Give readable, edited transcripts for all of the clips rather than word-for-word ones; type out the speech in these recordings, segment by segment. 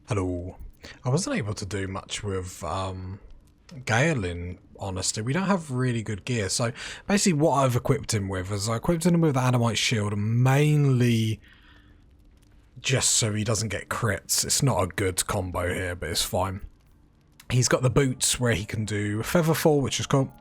Hello. I wasn't able to do much with Gale, in honesty. We don't have really good gear. So basically what I've equipped him with is I equipped him with the Adamite shield mainly just so he doesn't get crits. It's not a good combo here, but it's fine. He's got the boots where he can do Featherfall, which is cool.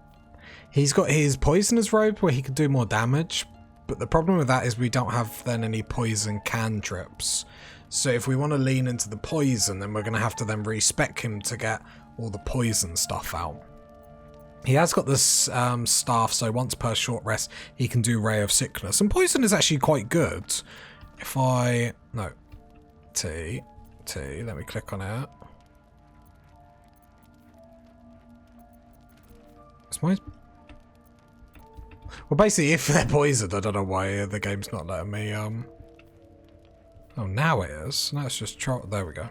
He's got his Poisoner's Robe where he can do more damage. But the problem with that is we don't have then any poison cantrips. So if we want to lean into the poison, then we're going to have to then respec him to get all the poison stuff out. He has got this staff, so once per short rest, he can do Ray of Sickness. And poison is actually quite good. If I... No. T. Let me click on it. Is my... Well, basically, if they're poisoned, I don't know why the game's not letting me... Oh, now it is. Now it's just... There we go.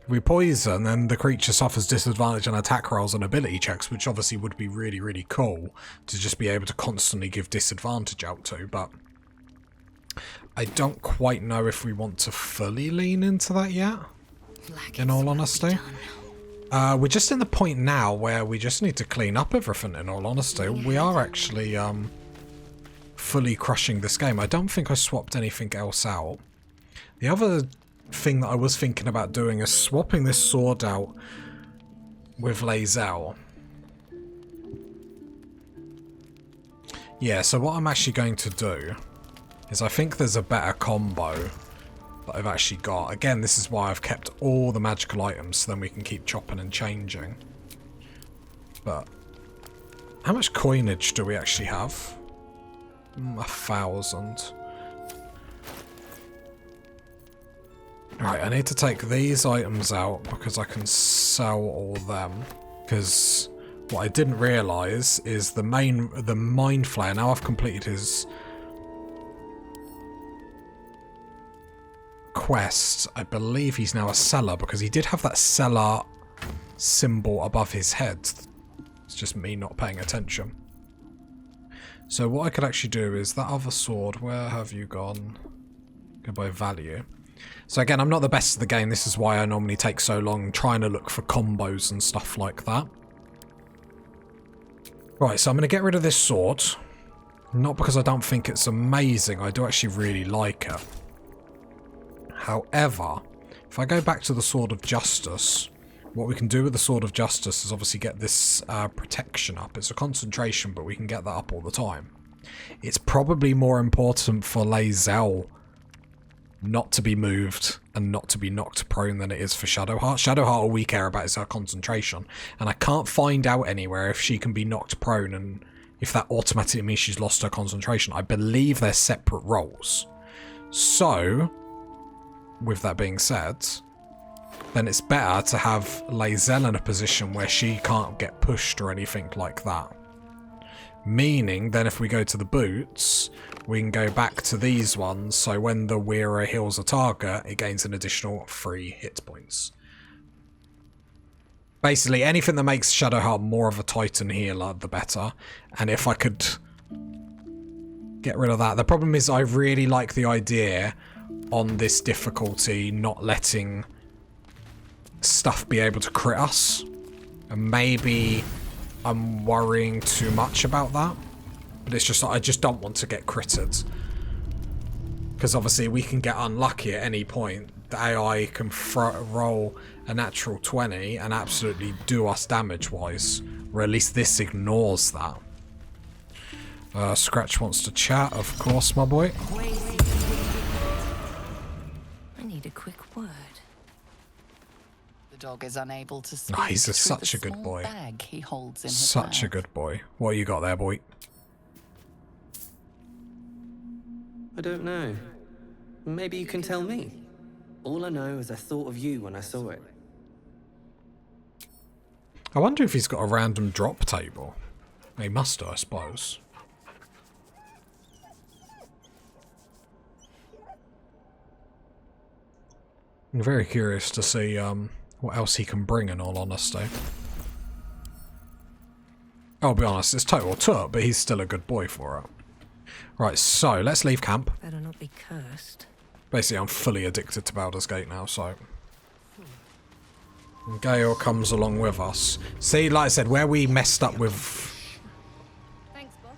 If we poison, then the creature suffers disadvantage on attack rolls and ability checks, which obviously would be really, really cool to just be able to constantly give disadvantage out to, but I don't quite know if we want to fully lean into that yet, in all honesty. We're just in the point now where we just need to clean up everything, in all honesty. We are actually fully crushing this game. I don't think I swapped anything else out. The other thing that I was thinking about doing is swapping this sword out with Lae'zel. Yeah, so what I'm actually going to do is I think there's a better combo that I've actually got. Again, this is why I've kept all the magical items, so then we can keep chopping and changing. But how much coinage do we actually have? 1,000. Right, I need to take these items out because I can sell all them. Because what I didn't realise is the Mind Flayer, now I've completed his quest, I believe he's now a seller because he did have that seller symbol above his head. It's just me not paying attention. So what I could actually do is that other sword, where have you gone? Go by value. So again, I'm not the best at the game. This is why I normally take so long trying to look for combos and stuff like that. Right, so I'm going to get rid of this sword. Not because I don't think it's amazing. I do actually really like it. However, if I go back to the Sword of Justice, what we can do with the Sword of Justice is obviously get this protection up. It's a concentration, but we can get that up all the time. It's probably more important for Lae'zel not to be moved and not to be knocked prone than it is for Shadowheart. Shadowheart, all we care about is her concentration, and I can't find out anywhere if she can be knocked prone and if that automatically means she's lost her concentration. I believe they're separate roles. So, with that being said, then it's better to have Lae'zel in a position where she can't get pushed or anything like that. Meaning, then if we go to the boots, we can go back to these ones, so when the wearer heals a target, it gains an additional 3 hit points. Basically, anything that makes Shadowheart more of a Titan healer, the better. And if I could get rid of that. The problem is I really like the idea on this difficulty not letting stuff be able to crit us. And maybe I'm worrying too much about that. But it's just I just don't want to get critted. Because obviously we can get unlucky at any point. The AI can roll a natural 20 and absolutely do us damage-wise. Or at least this ignores that. Scratch wants to chat, of course, my boy. I need a quick word. The dog is unable to speak. Oh, he's such a good boy. Bag he holds in his Such a mouth. good boy. What you got there, boy? I don't know. Maybe you can tell me. All I know is I thought of you when I saw it. I wonder if he's got a random drop table. He must do, I suppose. I'm very curious to see what else he can bring, in all honesty. I'll be honest, it's total tut, but he's still a good boy for it. Right, so let's leave camp. Better not be cursed. Basically, I'm fully addicted to Baldur's Gate now, so... And Gale comes along with us. See, like I said, where we messed up with... Thanks, boss.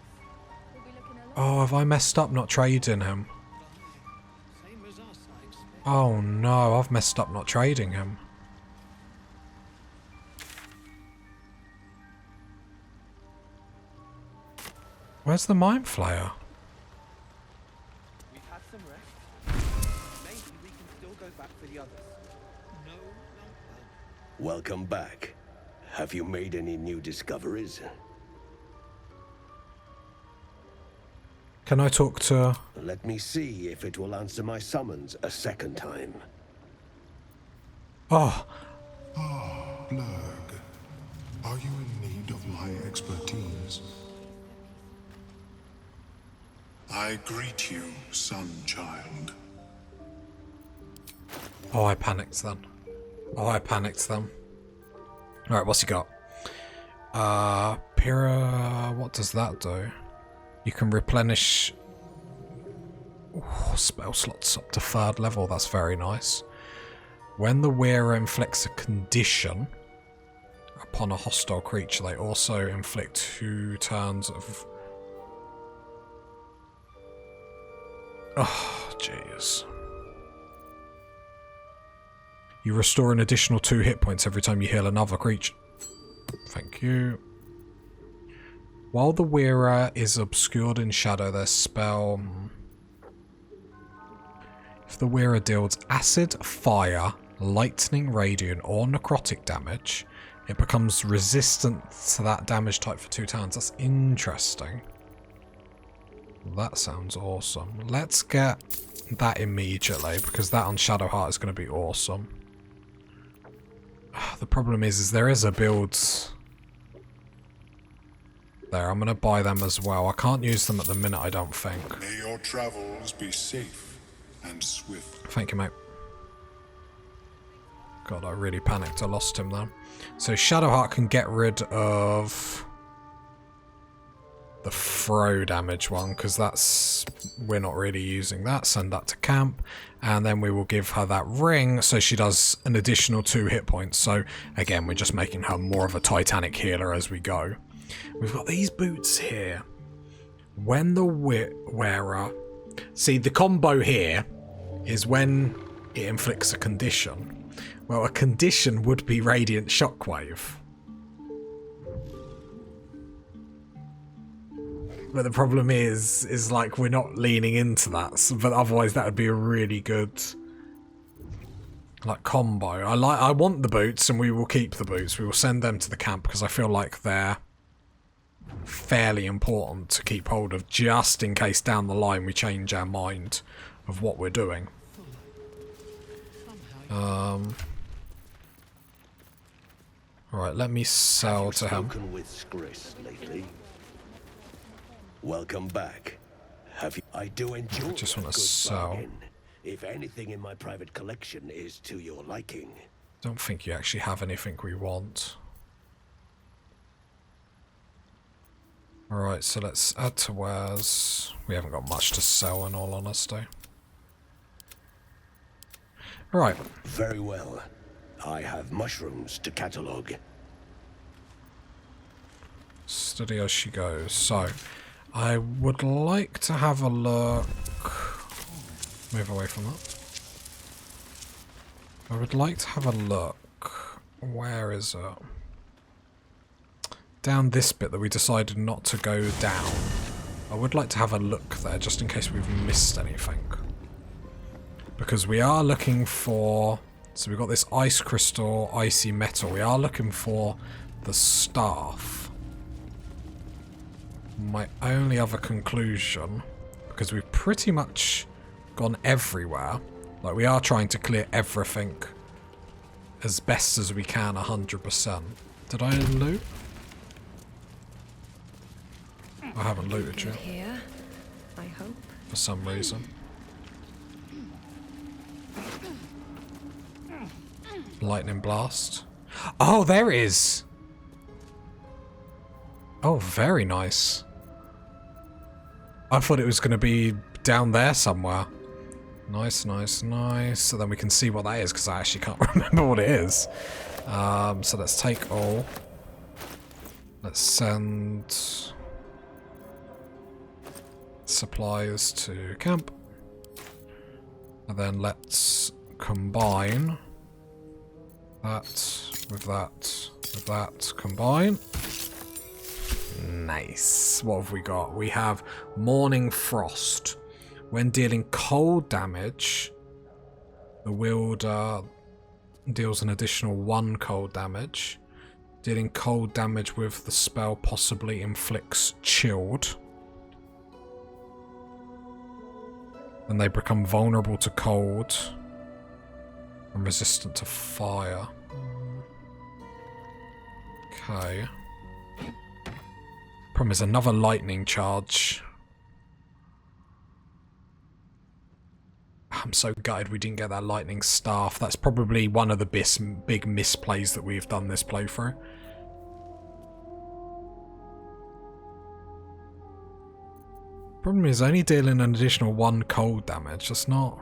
We'll be looking a lot. Oh, have I messed up not trading him? Oh no, I've messed up not trading him. Where's the Mind Flayer? We've had some rest. Maybe we can still go back for the others. No, no. Welcome back. Have you made any new discoveries? Can I talk to... Let me see if it will answer my summons a second time. Oh, Blurg, are you in need of my expertise? I greet you, son-child. oh, I panicked then. Oh, I panicked then. Alright, what's he got? Pyrrha... What does that do? You can replenish spell slots up to 3rd level. That's very nice. When the wearer inflicts a condition upon a hostile creature, they also inflict 2 turns of... Oh, jeez. You restore an additional 2 hit points every time you heal another creature. Thank you. While the wearer is obscured in shadow, their spell... If the wearer deals acid, fire, lightning, radiant, or necrotic damage, it becomes resistant to that damage type for 2 turns. That's interesting. That sounds awesome. Let's get that immediately, because that on Shadowheart is going to be awesome. The problem is there is a build... There, I'm going to buy them as well. I can't use them at the minute, I don't think. May your travels be safe and swift. Thank you, mate. God, I really panicked. I lost him there. So Shadowheart can get rid of the throw damage one, because that's... We're not really using that. Send that to camp. And then we will give her that ring, so she does an additional 2 hit points. So, again, we're just making her more of a Titanic healer as we go. We've got these boots here. When the wearer... See, the combo here is when it inflicts a condition. Well, a condition would be Radiant Shockwave. But the problem is like we're not leaning into that. So, but otherwise, that would be a really good like combo. I want the boots, and we will keep the boots. We will send them to the camp because I feel like they're fairly important to keep hold of, just in case down the line we change our mind of what we're doing. Right, let me sell to him. Spoken with Skris lately? Welcome back. Have you? I do enjoy I just a want to good sell. bargain, if anything in my private collection is to your liking. Don't think you actually have anything we want. Alright, so let's add to wares. We haven't got much to sell, in all honesty. Right. Very well. I have mushrooms to catalogue. Steady as she goes. So, I would like to have a look... Move away from that. I would like to have a look. Where is it? Down this bit that we decided not to go down. I would like to have a look there, just in case we've missed anything. Because we are looking for... So we've got this ice crystal, icy metal. We are looking for the staff. My only other conclusion, because we've pretty much gone everywhere, like we are trying to clear everything as best as we can 100%. Did I loot? I haven't looted yet. Here, I hope. For some reason. Lightning blast. Oh, there it is! Oh, very nice. I thought it was going to be down there somewhere. Nice, nice, nice. So then we can see what that is, because I actually can't remember what it is. So let's take all. Let's send supplies to camp. And then let's combine that with that with that. Combine. Nice. What have we got? We have Morning Frost. When dealing cold damage, the wielder deals an additional 1 cold damage. Dealing cold damage with the spell possibly inflicts chilled. And they become vulnerable to cold and resistant to fire. Okay. Problem is another lightning charge. I'm so gutted we didn't get that lightning staff. That's probably one of the big misplays that we've done this playthrough. Problem is only dealing an additional 1 cold damage. That's not...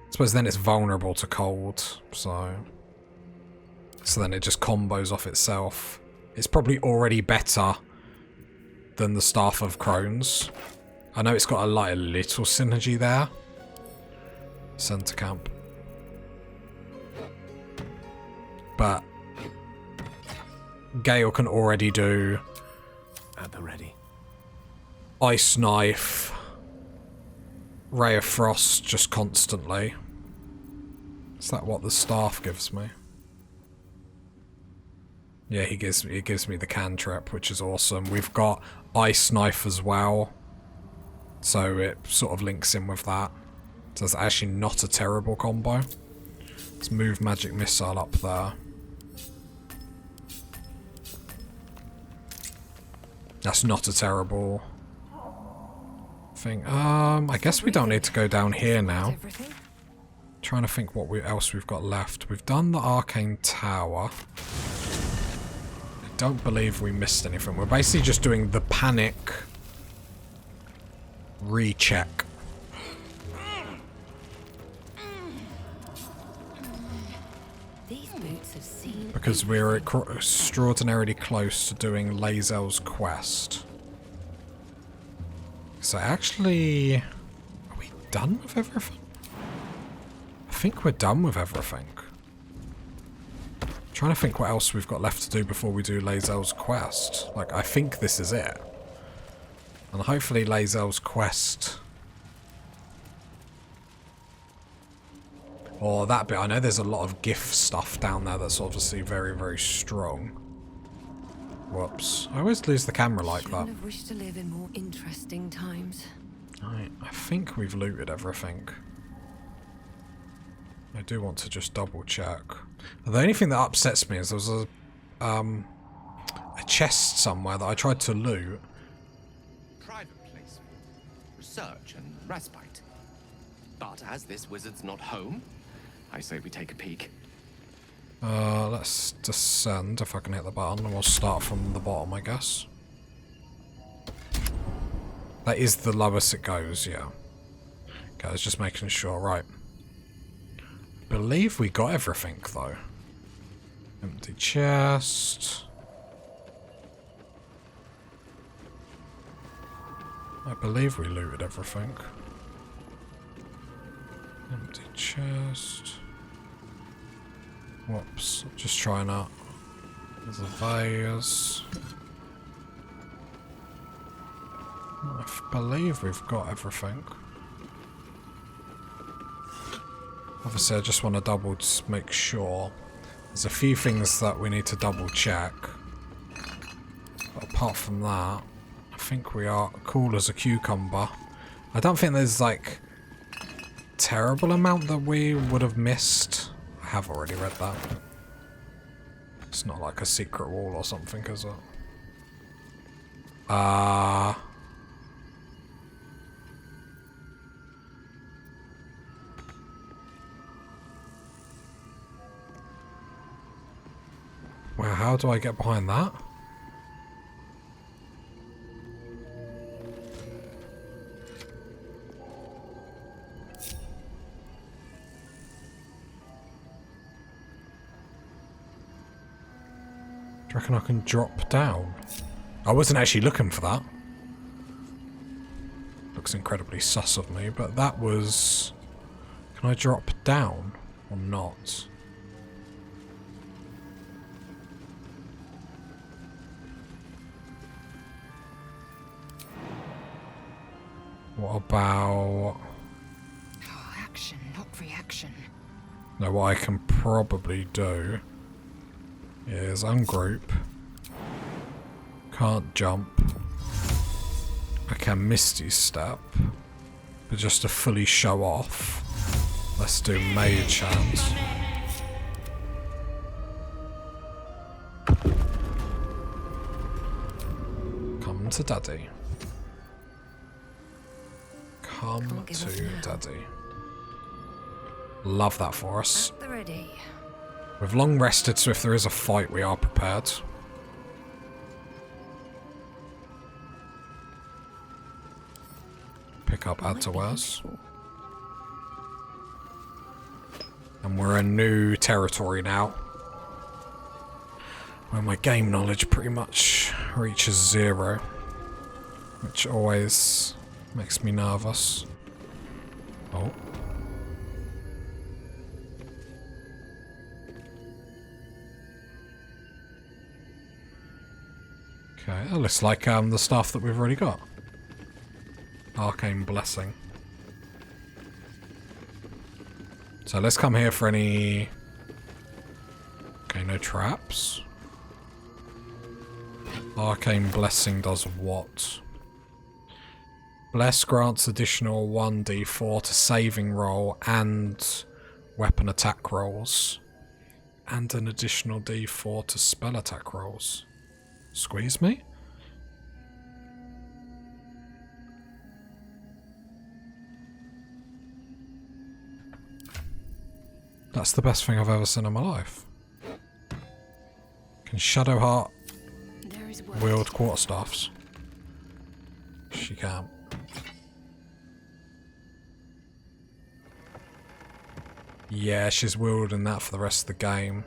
I suppose then it's vulnerable to cold, so then it just combos off itself. It's probably already better than the Staff of Crones. I know it's got a little synergy there. Send to camp. But Gale can already do At the ready. Ice Knife, Ray of Frost just constantly. Is that what the staff gives me? Yeah, it gives me the cantrip, which is awesome. We've got Ice Knife as well, so it sort of links in with that. So it's actually not a terrible combo. Let's move Magic Missile up there. That's not a terrible thing. I guess we don't need to go down here now. Trying to think what else we've got left. We've done the Arcane Tower. I don't believe we missed anything. We're basically just doing the panic recheck. Because we're extraordinarily close to doing Lae'zel's quest. So actually... Are we done with everything? I think we're done with everything. I'm trying to think what else we've got left to do before we do Lae'zel's quest. Like, I think this is it. And hopefully Lae'zel's quest... Or that bit, I know there's a lot of gift stuff down there that's obviously very, very strong. Whoops. I always lose the camera like that. Shouldn't have wished to live in more interesting times. Right, I think we've looted everything. I do want to just double check. The only thing that upsets me is there was a chest somewhere that I tried to loot. Private place. Research and respite. But as this wizard's not home, I say we take a peek. Let's descend if I can hit the button, and we'll start from the bottom, I guess. That is the lowest it goes, yeah. Okay, I was just making sure, right. I believe we got everything, though. Empty chest. I believe we looted everything. Empty chest. Whoops, just trying out. There's a vase. I believe we've got everything. Obviously, I just want to double make sure. There's a few things that we need to double check. But apart from that, I think we are cool as a cucumber. I don't think there's like terrible amount that we would have missed. I have already read that. It's not like a secret wall or something, is it? Well, how do I get behind that? I reckon I can drop down? I wasn't actually looking for that. Looks incredibly sus of me, but that was... Can I drop down or not? What about... Oh, action, not reaction. No, what I can probably do is ungroup. Can't jump. I can Misty Step. But just to fully show off, let's do Mage Hands. Come to Daddy. Come to Daddy. Love that for us. At the ready. We've long rested, so if there is a fight, we are prepared. Pick up add to wares. And we're in new territory now. Where my game knowledge pretty much reaches 0. Which always makes me nervous. Oh. Okay, it looks like the stuff that we've already got. Arcane Blessing. So let's come here for any... Okay, no traps. Arcane Blessing does what? Bless grants additional 1d4 to saving roll and weapon attack rolls. And an additional d4 to spell attack rolls. Squeeze me? That's the best thing I've ever seen in my life. Can Shadowheart wield quarterstaffs? She can. Yeah, she's wielding that for the rest of the game.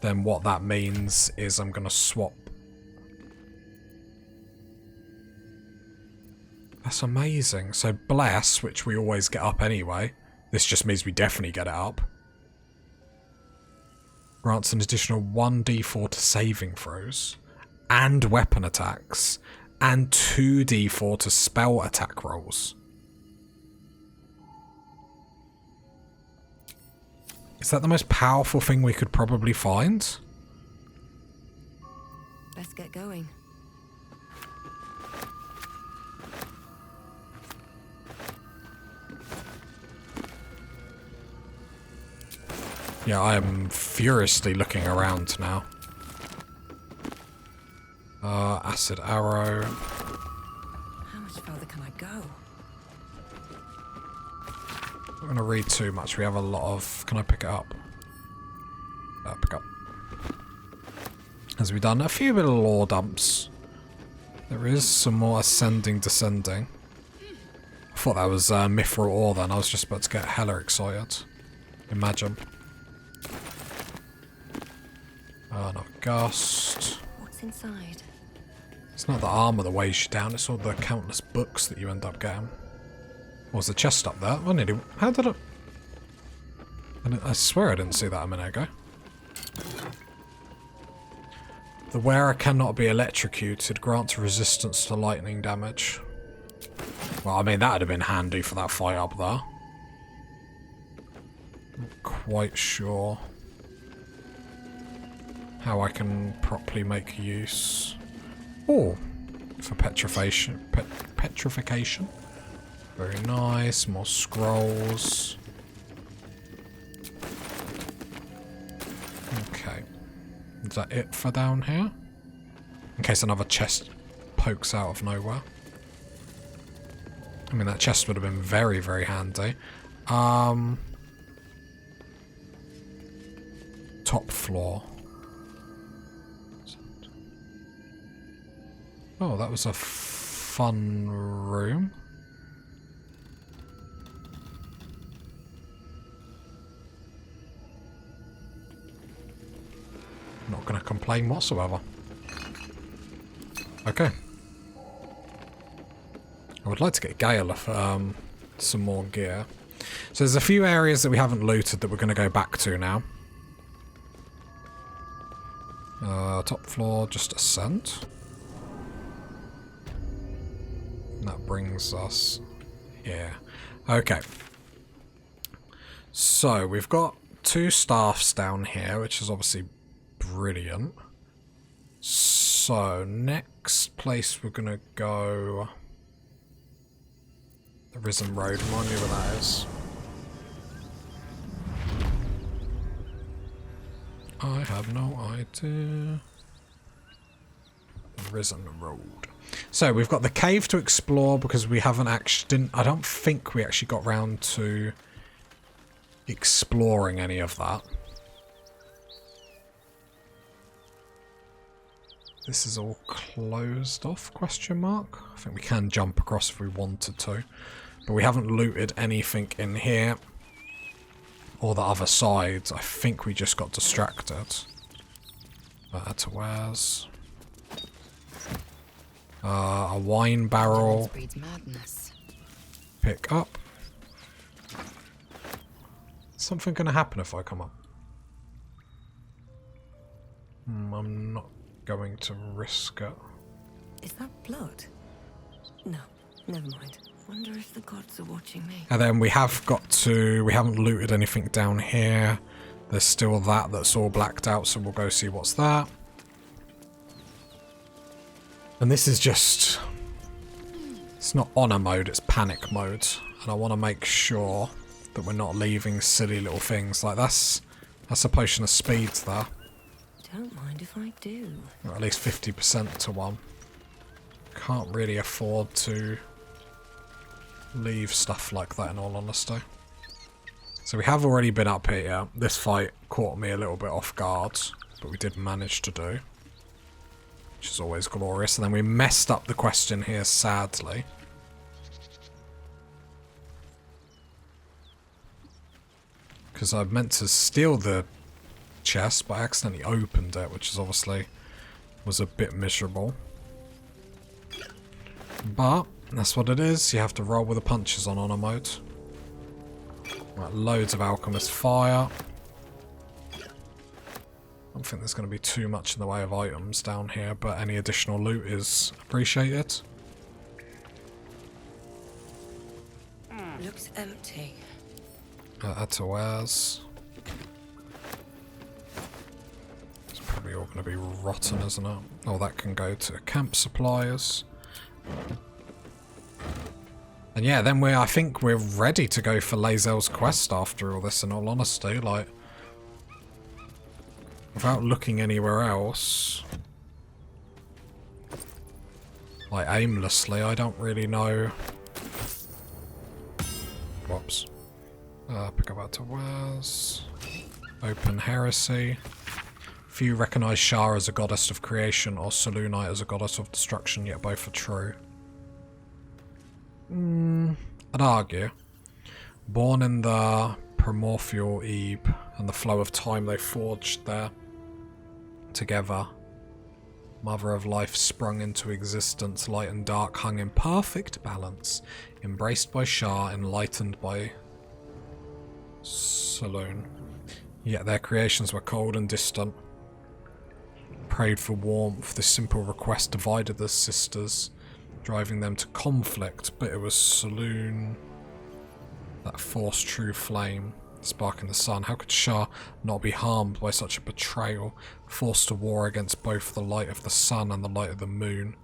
Then what that means is I'm gonna swap. That's amazing. So Bless, which we always get up anyway. This just means we definitely get it up. Grants an additional 1d4 to saving throws. And weapon attacks. And 2d4 to spell attack rolls. Is that the most powerful thing we could probably find? Let's get going. Yeah, I am furiously looking around now. Acid arrow. How much further can I go? I'm not going to read too much. We have a lot of... Can I pick it up? Pick up. As we've done a few little lore dumps. There is some more ascending, descending. I thought that was mithril ore then. I was just about to get hella excited. Imagine. Not gust. What's inside? It's not the armor that weighs you down, it's all the countless books that you end up getting. Was the chest up there? I nearly... How did I swear I didn't see that a minute ago. The wearer cannot be electrocuted. Grants resistance to lightning damage. Well, I mean, that would have been handy for that fight up there. Not quite sure how I can properly make use. Oh, for petrification. Petrification. Very nice. More scrolls. Okay. Is that it for down here? In case another chest pokes out of nowhere. I mean, that chest would have been very, very handy. Top floor. Oh, that was a fun room. Not going to complain whatsoever. Okay. I would like to get Gale some more gear. So there's a few areas that we haven't looted that we're going to go back to now. Top floor, just ascent. And that brings us here. Okay. So we've got 2 staffs down here, which is obviously brilliant. So next place we're going to go... The Risen Road, remind me where that is. I have no idea. The Risen Road. So we've got the cave to explore because we haven't actually... I don't think we actually got round to exploring any of that. This is all closed off, question mark? I think we can jump across if we wanted to. But we haven't looted anything in here. Or the other sides. I think we just got distracted. To where's... a wine barrel. Pick up. Is something going to happen if I come up? I'm not going to risk it. Is that blood? No, never mind. Wonder if the gods are watching me. And then we have got to... We haven't looted anything down here. There's still that's all blacked out, so we'll go see what's there. And this is just... It's not honor mode, it's panic mode. And I want to make sure that we're not leaving silly little things. Like that's a potion of speed there. Don't mind if I do. Or at least 50% to one. Can't really afford to leave stuff like that in all honesty. So we have already been up here. This fight caught me a little bit off guard, but we did manage to do. Which is always glorious. And then we messed up the question here, sadly. Because I meant to steal the chest, but I accidentally opened it, which is obviously was a bit miserable. But that's what it is. You have to roll with the punches on honor mode. Right, loads of alchemist fire. I don't think there's going to be too much in the way of items down here, but any additional loot is appreciated. Looks empty. Add to wares. It's probably all going to be rotten, isn't it? Oh, that can go to camp suppliers. And yeah, then I think we're ready to go for Lae'zel's quest after all this, in all honesty. Like, without looking anywhere else, like aimlessly, I don't really know. Whoops. Pick up to wares. Open heresy. Few recognise Shah as a goddess of creation or Selûnite as a goddess of destruction, yet both are true. I'd argue. Born in the primordial eve and the flow of time they forged there together. Mother of life sprung into existence, light and dark hung in perfect balance, embraced by Shah, enlightened by Selûne. Yet their creations were cold and distant. Prayed for warmth, this simple request divided the sisters, driving them to conflict, but it was Selûne that forced true flame, sparking the sun. How could Shah not be harmed by such a betrayal, forced to war against both the light of the sun and the light of the moon?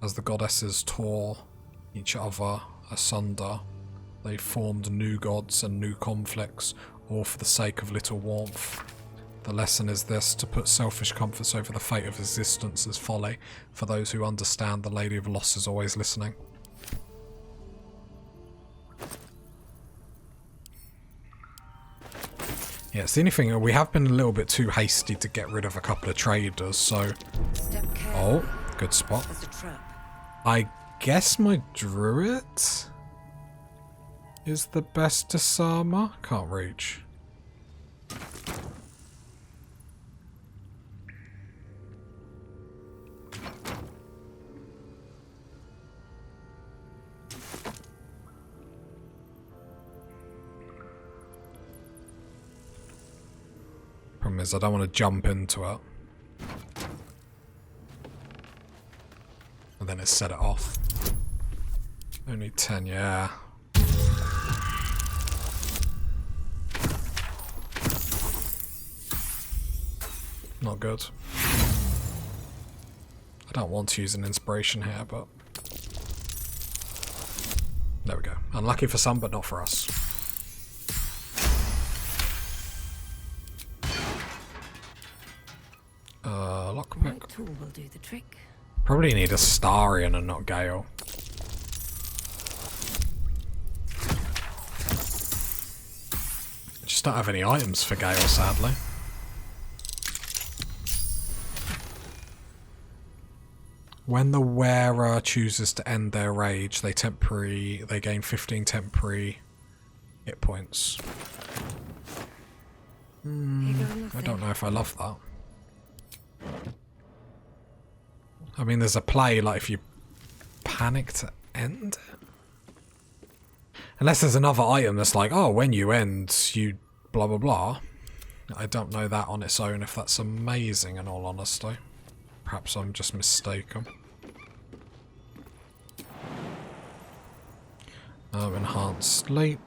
As the goddesses tore each other asunder, they formed new gods and new conflicts, all for the sake of little warmth. The lesson is this: to put selfish comforts over the fate of existence is folly. For those who understand, the Lady of Loss is always listening. Yeah, it's the only thing, we have been a little bit too hasty to get rid of a couple of traders, so... Oh, good spot. I guess my Druid is the best disarmer? Can't reach. Problem is, I don't want to jump into it. And then it set it off. Only 10, yeah. Not good. I don't want to use an inspiration here, but... There we go. Unlucky for some, but not for us. Lockpick. Right tool will do the trick. Probably need a Starian and not Gale. I just don't have any items for Gale, sadly. When the wearer chooses to end their rage, they gain 15 temporary hit points. I don't know if I love that. I mean, there's a play, like, if you panic to end it. Unless there's another item that's like, oh, when you end, you blah blah blah. I don't know that on its own if that's amazing, in all honesty. Perhaps I'm just mistaken. Enhanced sleep.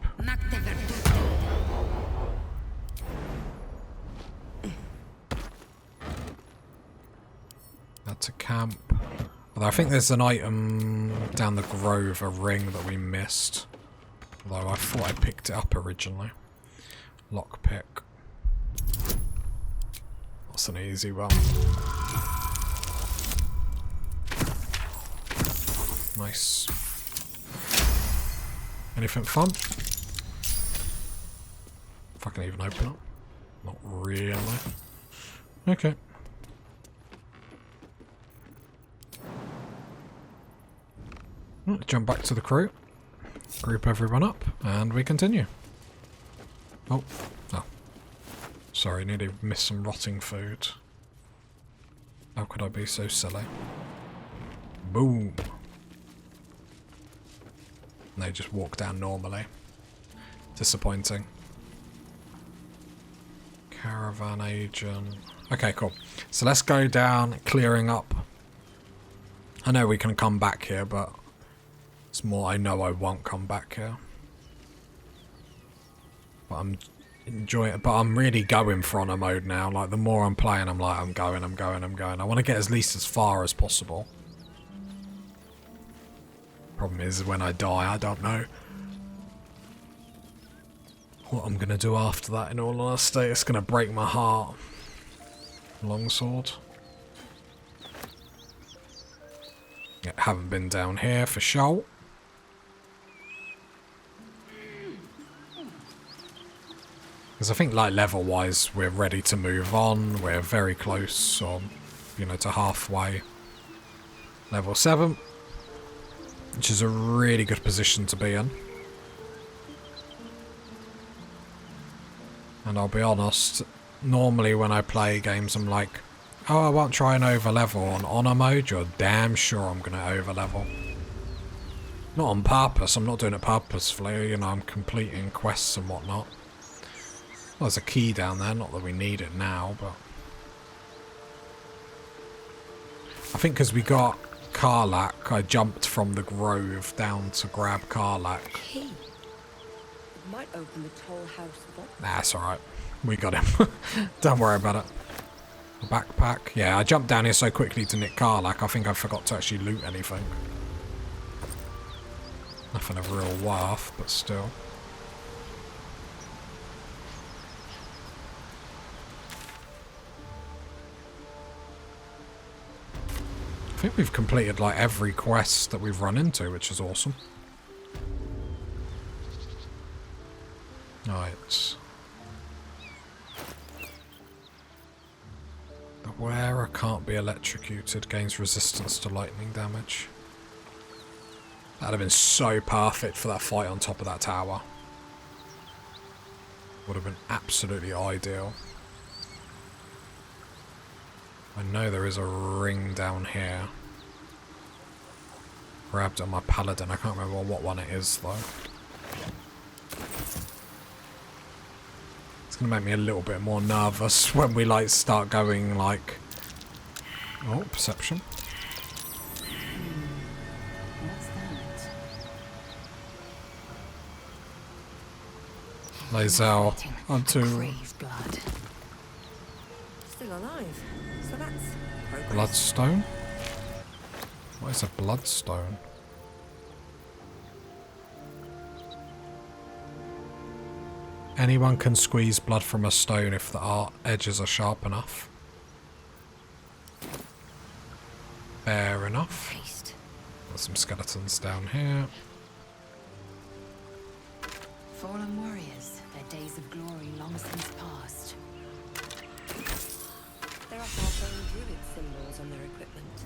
That's a camp. Although I think there's an item down the grove, a ring that we missed. Although I thought I picked it up originally. Lockpick. That's an easy one. Nice. Anything fun? If I can even open it. Not really. Okay. Jump back to the crew. Group everyone up, and we continue. Oh. Oh. Sorry, nearly missed some rotting food. How could I be so silly? Boom. And they just walk down normally. Disappointing. Caravan agent. Okay, cool. So let's go down, clearing up. I know we can come back here, but it's more I know I won't come back here. But I'm enjoying it. But I'm really going for honor mode now. Like, the more I'm playing, I'm like, I'm going. I want to get at least as far as possible. Problem is, when I die, I don't know what I'm going to do after that, in all honesty. It's going to break my heart. Longsword. Yeah, haven't been down here for sure. Because I think, like, level-wise, we're ready to move on. We're very close on, you know, to halfway. Level 7. Which is a really good position to be in. And I'll be honest, normally when I play games I'm like, oh, I won't try and over-level. On honor mode, you're damn sure I'm going to over-level. Not on purpose, I'm not doing it purposefully, you know, I'm completing quests and whatnot. Well, there's a key down there, not that we need it now, but... I think because we got Karlach, I jumped from the grove down to grab Karlach. Key. It might open the toll house vault. Nah, it's alright. We got him. Don't worry about it. A backpack. Yeah, I jumped down here so quickly to nick Karlach, I think I forgot to actually loot anything. Nothing of real worth, but still. I think we've completed like every quest that we've run into, which is awesome. Right. The wearer can't be electrocuted, gains resistance to lightning damage. That'd have been so perfect for that fight on top of that tower. Would have been absolutely ideal. I know there is a ring down here. Grabbed on my paladin. I can't remember what one it is though. It's gonna make me a little bit more nervous when we like start going like... Oh, perception. What's that? Lae'zel onto Crave blood. Still alive. So that's progress. bloodstone. What is a bloodstone? Anyone can squeeze blood from a stone if the edges are sharp enough. Fair enough. Taste. Got some skeletons down here. Fallen warriors, their days of glory long since past. There are half-own Druid symbols on their equipment.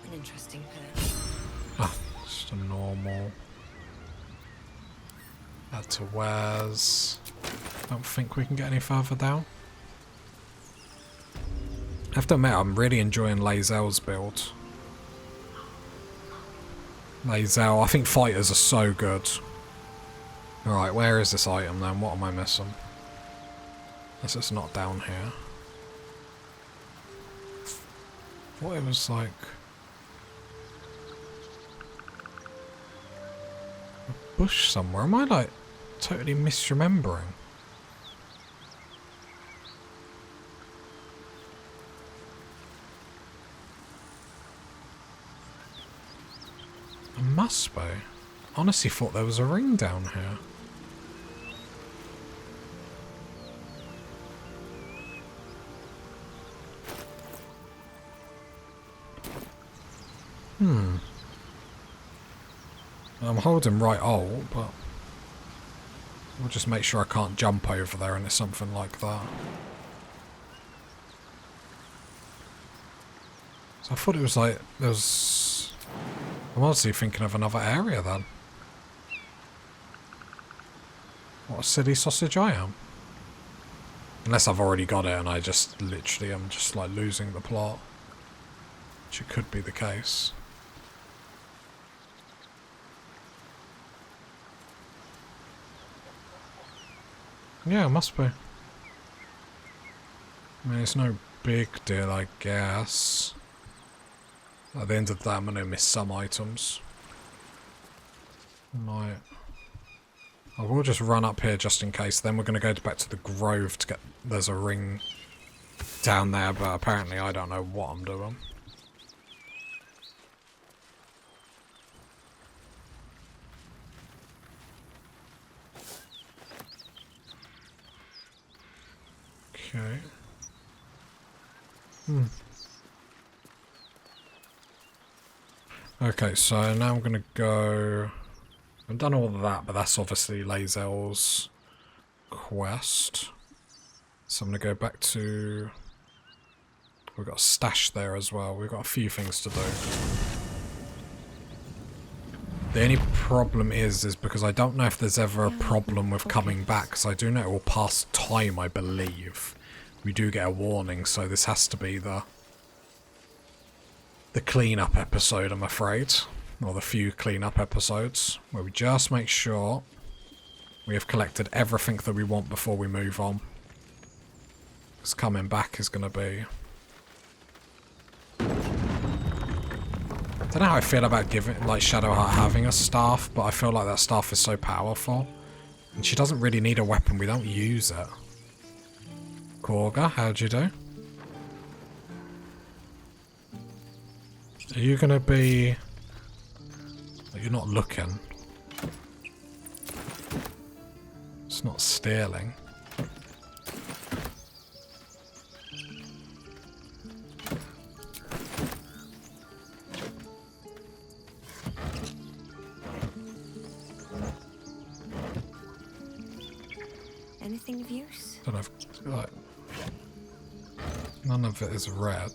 An interesting pair. Ah, just a normal. Add to wares. Don't think we can get any further down. I have to admit, I'm really enjoying Lae'zel's build. Lae'zel, I think fighters are so good. Alright, where is this item then? What am I missing? Unless it's not down here. I thought it was like... a bush somewhere. Am I like totally misremembering? It must be. Honestly thought there was a ring down here. I'm holding right alt, but we'll just make sure I can't jump over there and it's something like that. So I thought it was like, there's... I'm honestly thinking of another area then. What a silly sausage I am. Unless I've already got it and I just literally am just like losing the plot. Which it could be the case. Yeah, it must be. I mean, it's no big deal, I guess. At the end of the day, I'm going to miss some items. Right. I will just run up here just in case. Then we're going to go back to the grove to get... There's a ring down there, but apparently I don't know what I'm doing. Okay. Okay, so now I'm going to go... I've done all of that, but that's obviously Lae'zel's quest. So I'm going to go back to... We've got a stash there as well. We've got a few things to do. The only problem is because I don't know if there's ever a problem with coming back, because I do know it will pass time, I believe. We do get a warning, so this has to be the clean-up episode, I'm afraid. Or the few clean-up episodes, where we just make sure we have collected everything that we want before we move on. Because coming back is going to be... I don't know how I feel about giving, like, Shadowheart having a staff, but I feel like that staff is so powerful. And she doesn't really need a weapon, we don't use it. Korga, how'd you do? Are you gonna be... You're not looking. It's not stealing. Anything of use? Don't know if, like, none of it is red.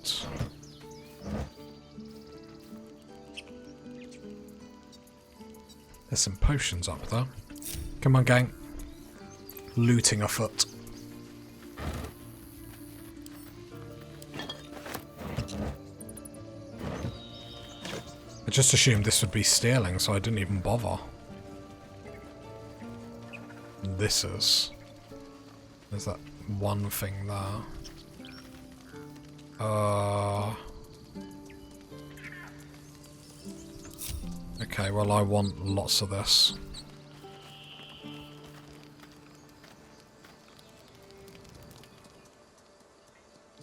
There's some potions up there. Come on, gang. Looting afoot. I just assumed this would be stealing, so I didn't even bother. This is... There's that one thing there. Okay, well I want lots of this.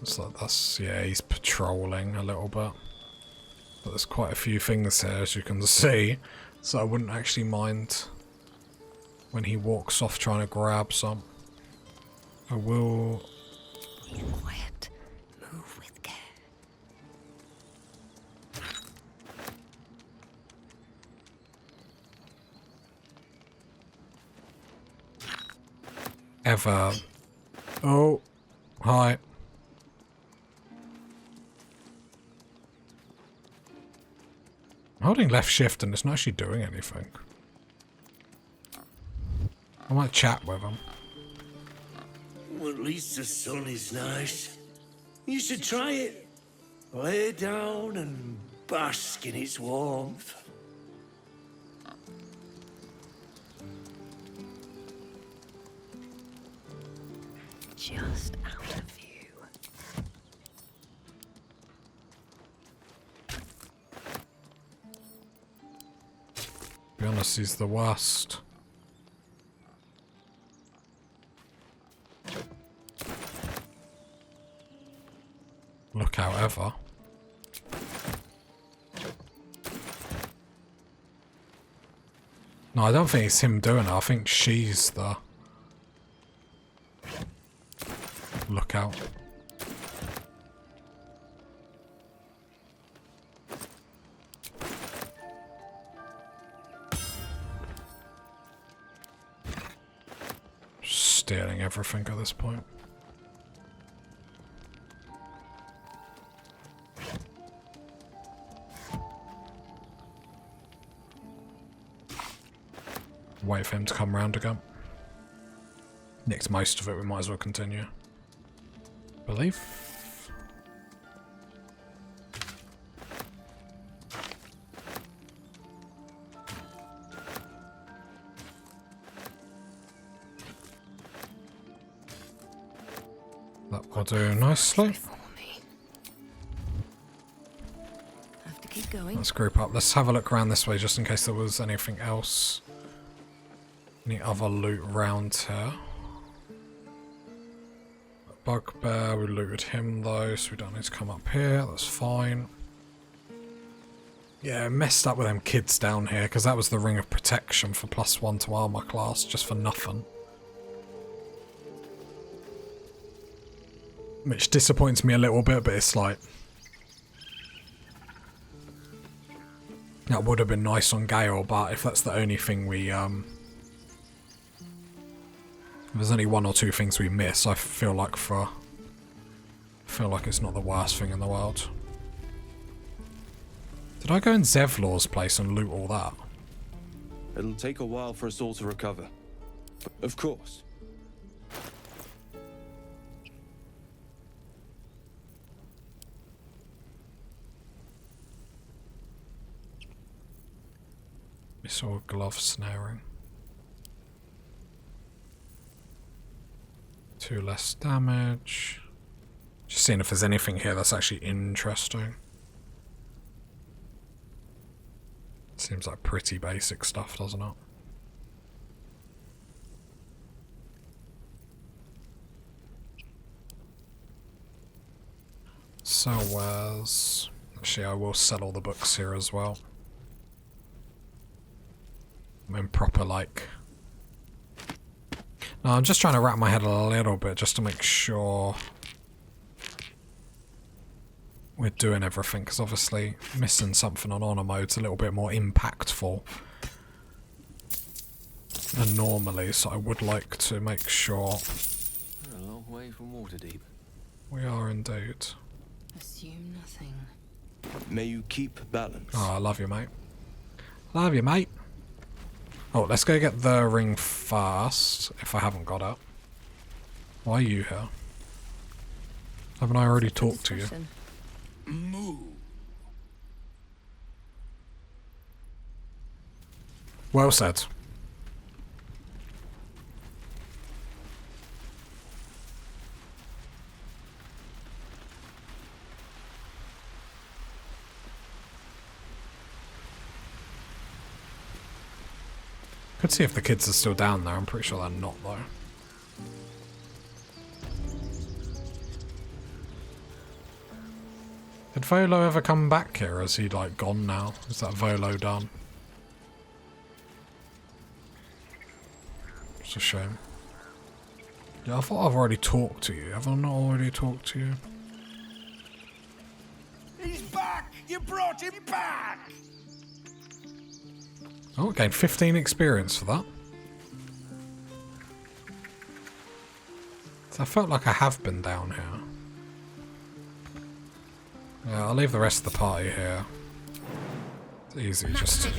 So that's, yeah, he's patrolling a little bit. But there's quite a few things here, as you can see. So I wouldn't actually mind when he walks off trying to grab some. I will... Be quiet. Move with care. Ever... Oh, hi. I'm holding left shift and it's not actually doing anything. I might chat with him. Well, at least the sun is nice. You should try it. Lay down and bask in its warmth. Just out of view. To be honest, he's the worst. Lookout ever. No, I don't think it's him doing it. I think she's the lookout. Stealing everything at this point. Wait for him to come round again. Nicked most of it, we might as well continue. Believe. That will do nicely. Have to keep going. Let's group up. Let's have a look around this way just in case there was anything else. Any other loot round here? Bugbear, we looted him though, so we don't need to come up here. That's fine. Yeah, messed up with them kids down here because that was the ring of protection for +1 to armor class, just for nothing. Which disappoints me a little bit, but it's like... That would have been nice on Gale, but if that's the only thing we... If there's only 1 or 2 things we miss, I feel like it's not the worst thing in the world. Did I go in Zevlor's place and loot all that? It'll take a while for us all to recover. Of course. We saw glove snaring. 2 less damage. Just seeing if there's anything here that's actually interesting. Seems like pretty basic stuff, doesn't it? So where's... Actually, I will sell all the books here as well. I'm in proper, like... No, I'm just trying to wrap my head a little bit just to make sure we're doing everything, because obviously missing something on honor mode's a little bit more impactful than normally, so I would like to make sure. A long way from Waterdeep. We are indeed. Assume nothing. May you keep balance. Oh, I love you, mate. Love you, mate. Oh, let's go get the ring first, if I haven't got it. Why are you here? Haven't I already talked to you? Move. Well said. Could see if the kids are still down there. I'm pretty sure they're not, though. Did Volo ever come back here? Or is he, like, gone now? Is that Volo done? It's a shame. Yeah, I thought I've already talked to you. Have I not already talked to you? He's back! You brought him back! Oh, gained 15 experience for that. So I felt like I have been down here. Yeah, I'll leave the rest of the party here. It's easy just to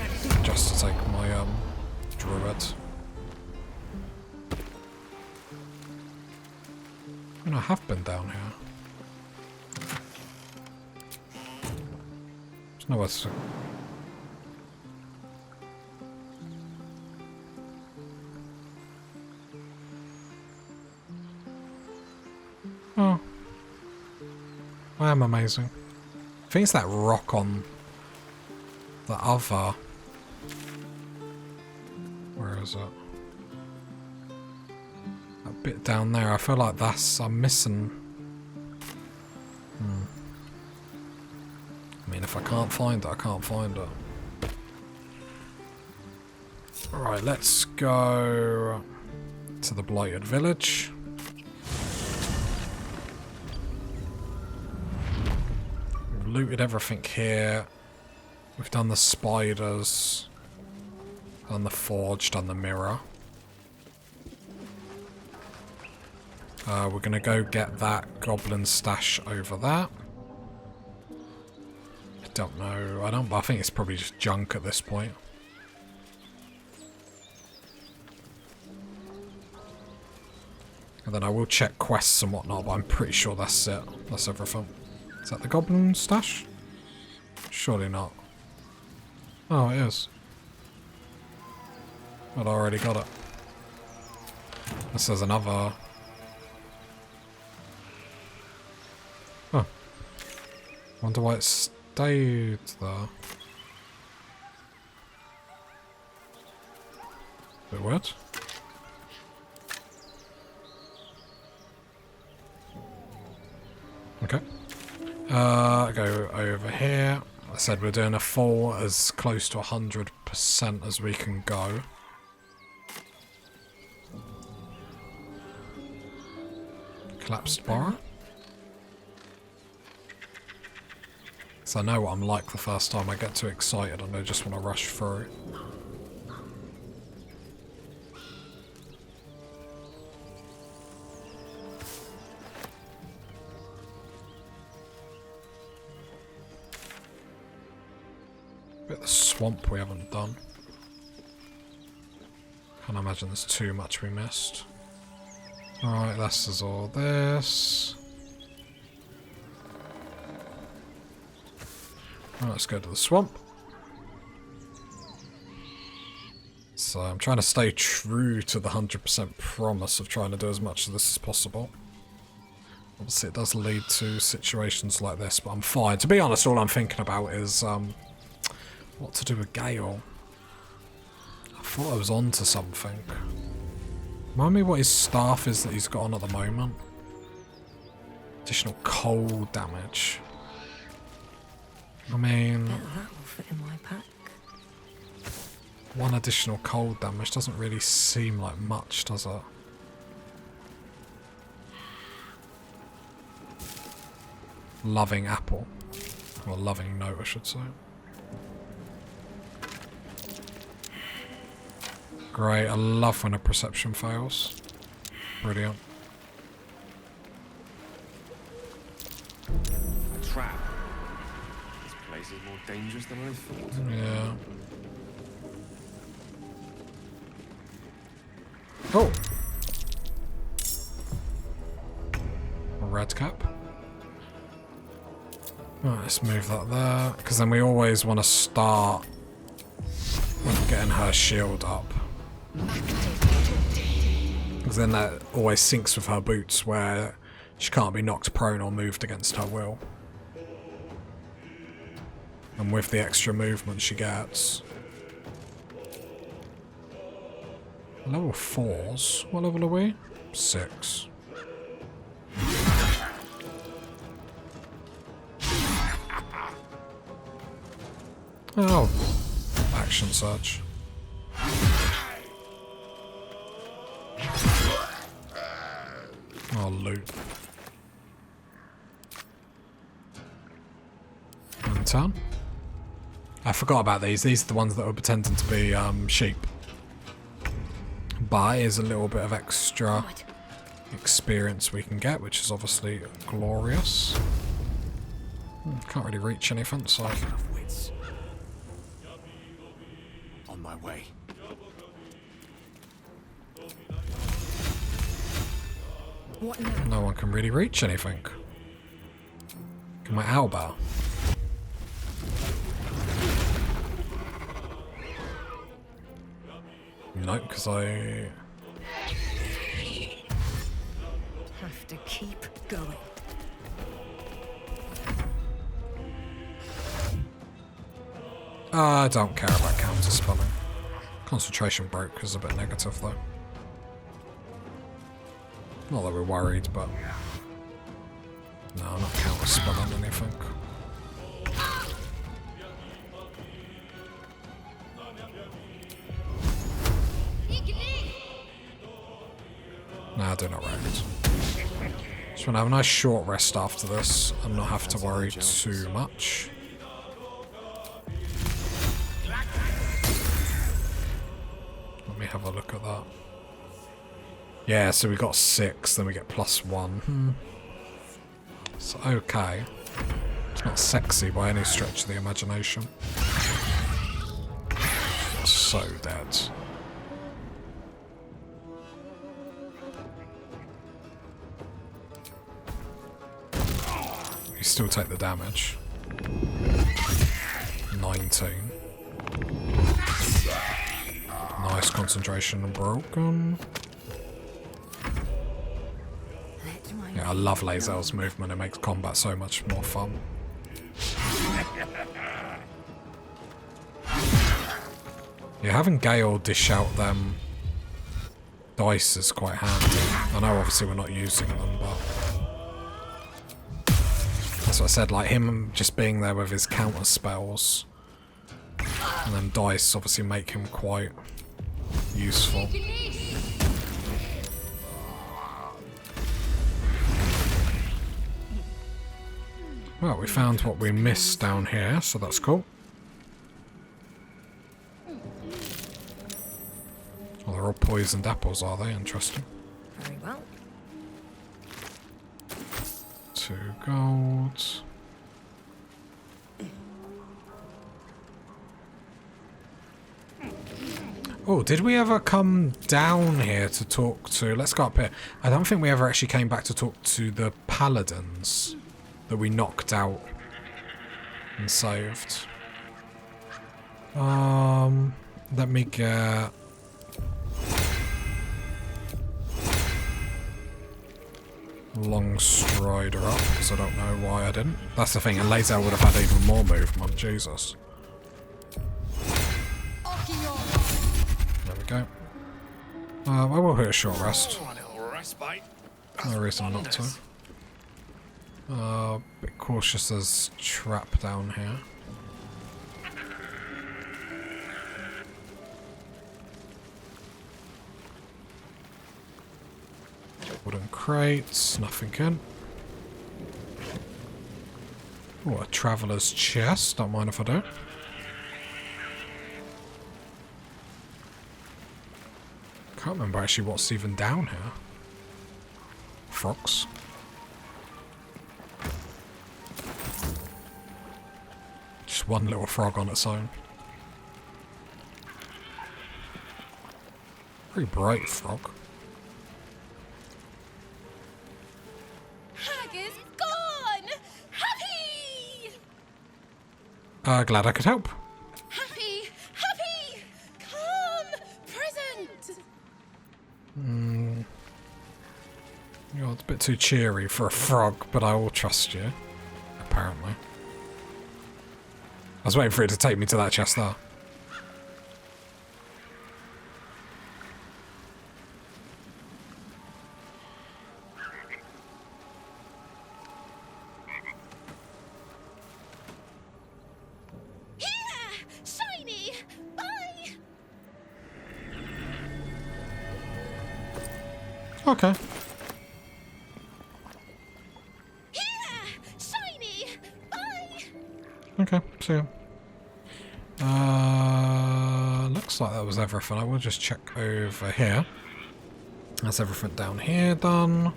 take my Druid. I mean, I have been down here. There's nowhere to... Oh. I am amazing. I think it's that rock on the other... Where is it? That bit down there. I feel like that's... I'm missing... I mean, if I can't find it, I can't find it. Alright, let's go to the Blighted Village. We've looted everything here. We've done the spiders, done the forge, done the mirror. We're gonna go get that goblin stash over there. I don't know. I think it's probably just junk at this point. And then I will check quests and whatnot, but I'm pretty sure that's it. That's everything. Is that the goblin stash? Surely not. Oh, it is. But I already got it. This is another... Oh. Wonder why it stayed there. Bit weird. Okay. Go over here. I said we're doing a full as close to 100% as we can go. Collapsed bar. So I know what I'm like the first time I get too excited and I just want to rush through. Bit of the swamp we haven't done. Can't imagine there's too much we missed. Alright, this is all this. Right, let's go to the swamp. So I'm trying to stay true to the 100% promise of trying to do as much of this as possible. Obviously it does lead to situations like this, but I'm fine. To be honest, all I'm thinking about is what to do with Gale. I thought I was on to something. Remind me what his staff is that he's got on at the moment. Additional cold damage. I mean... Bet that will fit in my pack. One additional cold damage doesn't really seem like much, does it? Loving apple. Or loving note, I should say. Great, I love when a perception fails. Brilliant. A trap. This place is more dangerous than I thought. Yeah. Oh! A red cap. Right, let's move that there. Because then we always want to start with getting her shield up. Because then that always syncs with her boots where she can't be knocked prone or moved against her will. And with the extra movement she gets, Level 4s. What level are we? 6. Oh. Action search. Oh, loot. In town? I forgot about these. These are the ones that were pretending to be sheep. But here's a little bit of extra experience we can get, which is obviously glorious. Can't really reach anything, so... On my way. What now? No one can really reach anything. Can my owlbear? No, because I... Have to keep going. I don't care about counter spelling. Concentration broke is a bit negative though. Not that we're worried, but... No, I'm not counter spelling anything. Nah, I do not rest. Just want to have a nice short rest after this and not have to worry too much. Let me have a look at that. Yeah, so we got 6, then we get +1. It's okay. It's not sexy by any stretch of the imagination. So dead. You still take the damage. 19. Nice concentration broken. Yeah, I love Lae'zel's movement, it makes combat so much more fun. Yeah, having Gale dish out them dice is quite handy. I know obviously we're not using them, but... That's what I said, like him just being there with his counter spells. And then dice obviously make him quite useful. Well, we found what we missed down here, so that's cool. Oh, they're all poisoned apples, are they? Interesting. Very well. 2 gold. Oh, did we ever come down here to talk to... Let's go up here. I don't think we ever actually came back to talk to the paladins that we knocked out and saved. Let me get... Long Strider up, because I don't know why I didn't. That's the thing, and Lae'zel would have had even more movement, Jesus. There we go. I will hit a short rest. No reason not to. Bit cautious, there's trap down here. Wooden crates, nothing in. Oh, a traveller's chest, don't mind if I don't. Can't remember actually what's even down here. Frogs. Just one little frog on its own. Pretty bright frog. Haggis gone! Happy! Glad I could help. Happy! Happy! Come! Present! You're a bit too cheery for a frog, but I will trust you. Apparently. I was waiting for it to take me to that chest there. Okay. Here! Shiny! Bye! Okay, see ya. Looks like that was everything. I will just check over here. That's everything down here done.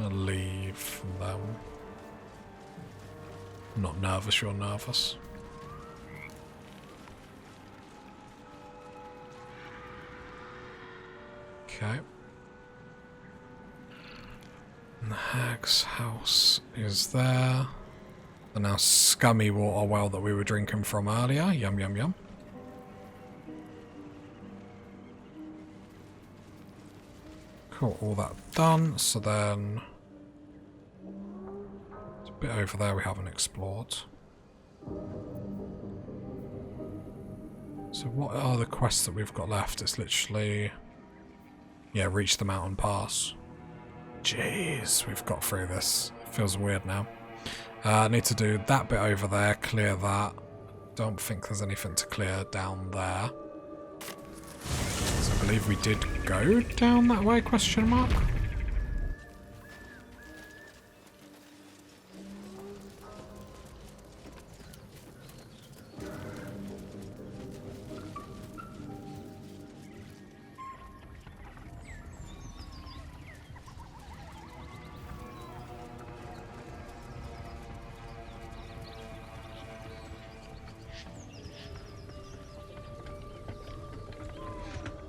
I'll leave them. I'm not nervous, you're nervous. Okay. And the hag's house is there. The now scummy water well that we were drinking from earlier. Yum, yum, yum. Cool, all that done. So then... there's a bit over there we haven't explored. So what are the quests that we've got left? It's literally... yeah, reach the mountain pass. Jeez, we've got through this. Feels weird now. I need to do that bit over there, clear that. Don't think there's anything to clear down there. So I believe we did go down that way, question mark?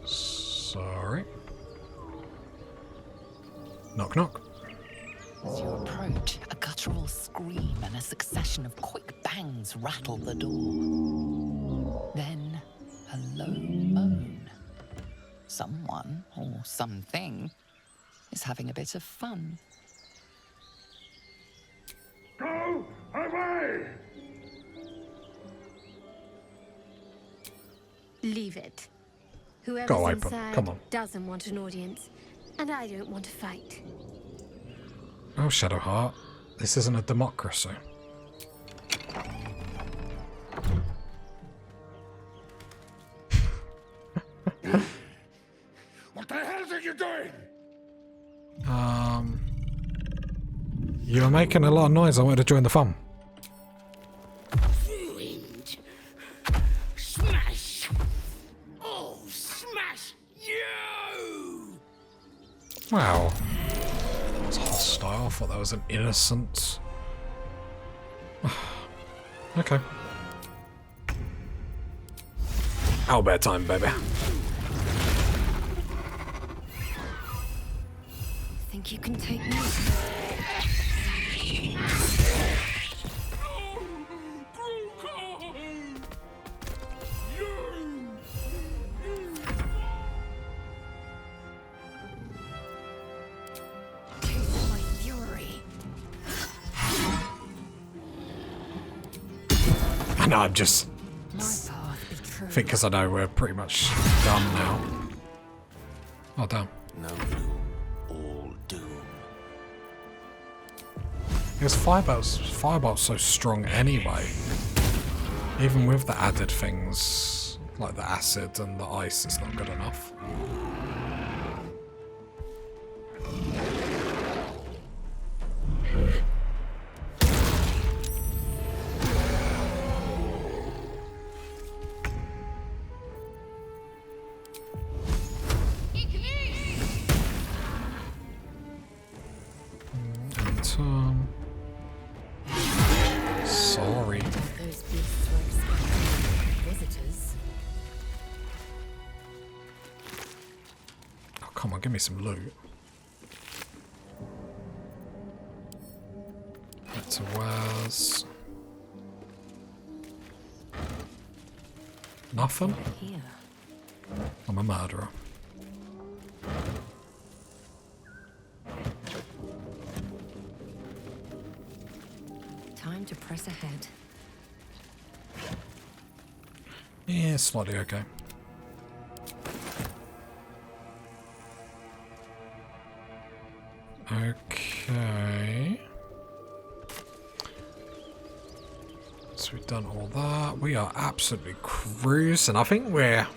Sorry. Knock, knock. As you approach, a guttural scream and a succession of quick bangs rattle the door. Then, a low moan. Someone, or something, is having a bit of fun. Go away! Leave it. Whoever's Go away, bro. inside Come on. doesn't want an audience, and I don't want to fight. Oh, Shadowheart. This isn't a democracy. What the hell are you doing? You were making a lot of noise. I wanted to join the fun. Ruined. Smash. Oh, smash you! Wow. That was hostile. I thought that was an innocent... okay. Owlbear time, baby. Think you can take me? Taste my fury. I know, I'm just... My path be true. I think because I know we're pretty much done now. Oh, damn. No gloom, all doom. Because Firebolt's so strong anyway. Even with the added things, like the acid and the ice, it's not good enough. Sorry. Those beasts were expecting visitors. Oh, come on, give me some loot. Back to Waz. Nothing? Here. I'm a murderer. Time to press ahead. Yeah, slightly okay. Okay. So we've done all that. We are absolutely cruising. I think we're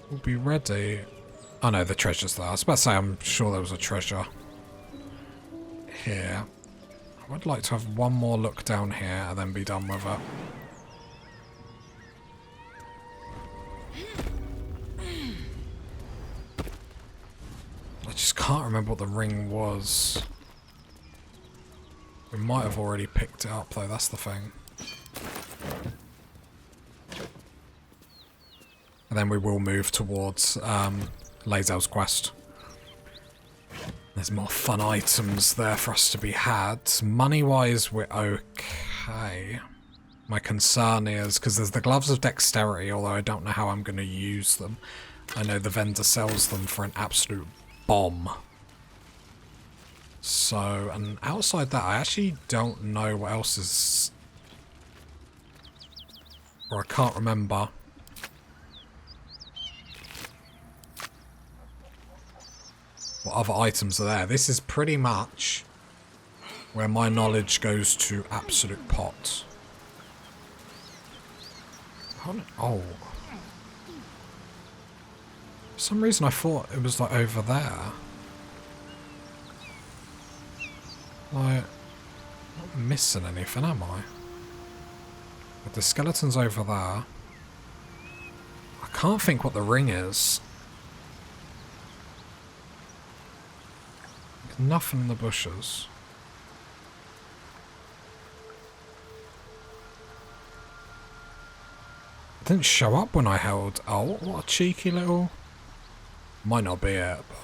We'll be ready. Oh no, the treasure's there. I was about to say, I'm sure there was a treasure here. I would like to have one more look down here and then be done with it. I just can't remember what the ring was. We might have already picked it up though, that's the thing. And then we will move towards Lae'zel's quest. There's more fun items there for us to be had. Money-wise, we're okay. My concern is, because there's the Gloves of Dexterity, although I don't know how I'm going to use them. I know the vendor sells them for an absolute bomb. So, and outside that, I actually don't know what else is... Or I can't remember. What other items are there? This is pretty much where my knowledge goes to absolute pot. Oh. For some reason I thought it was like over there. Like, not missing anything, am I? But the skeleton's over there. I can't think what the ring is. There's nothing in the bushes. It didn't show up when I held... Oh, what a cheeky little... Might not be it, but...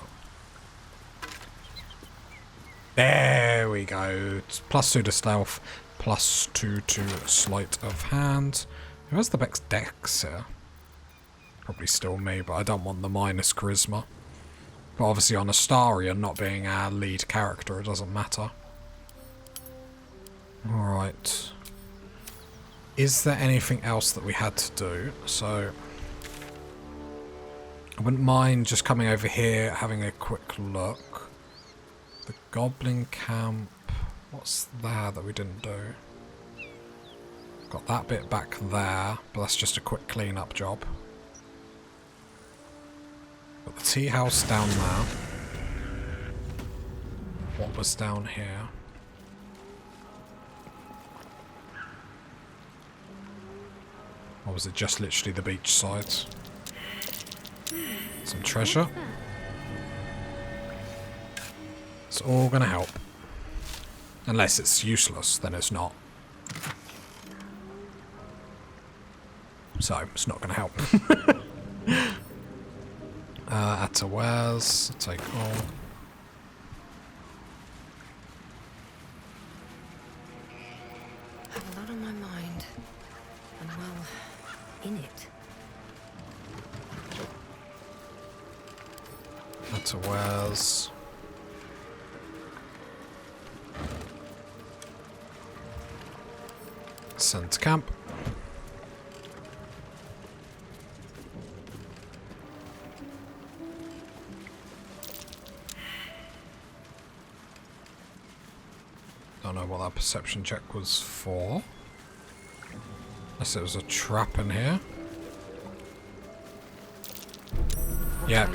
There we go. It's +2 to stealth, +2 to sleight of hand. Who has the best dex here? Probably still me, but I don't want the minus charisma. But obviously on Astarion, not being our lead character, it doesn't matter. Alright. Is there anything else that we had to do? So... I wouldn't mind just coming over here, having a quick look. The Goblin Camp... What's there that we didn't do? Got that bit back there, but that's just a quick clean-up job. Got the tea house down there. What was down here? Or was it just literally the beach side? Some treasure. It's all gonna help. Unless it's useless, then it's not. So, it's not gonna help. Add to wares, take all. I have a lot on my mind. And well, in it. Add to wares. Send to camp. Don't know what that perception check was for. Unless it was a trap in here. Yep.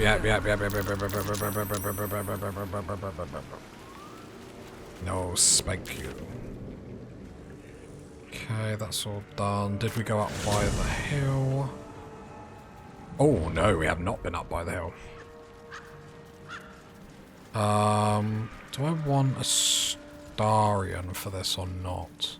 No, spank you. Okay, that's all done. Did we go up by the hill? Oh no, we have not been up by the hill. Do I want a Larian for this or not?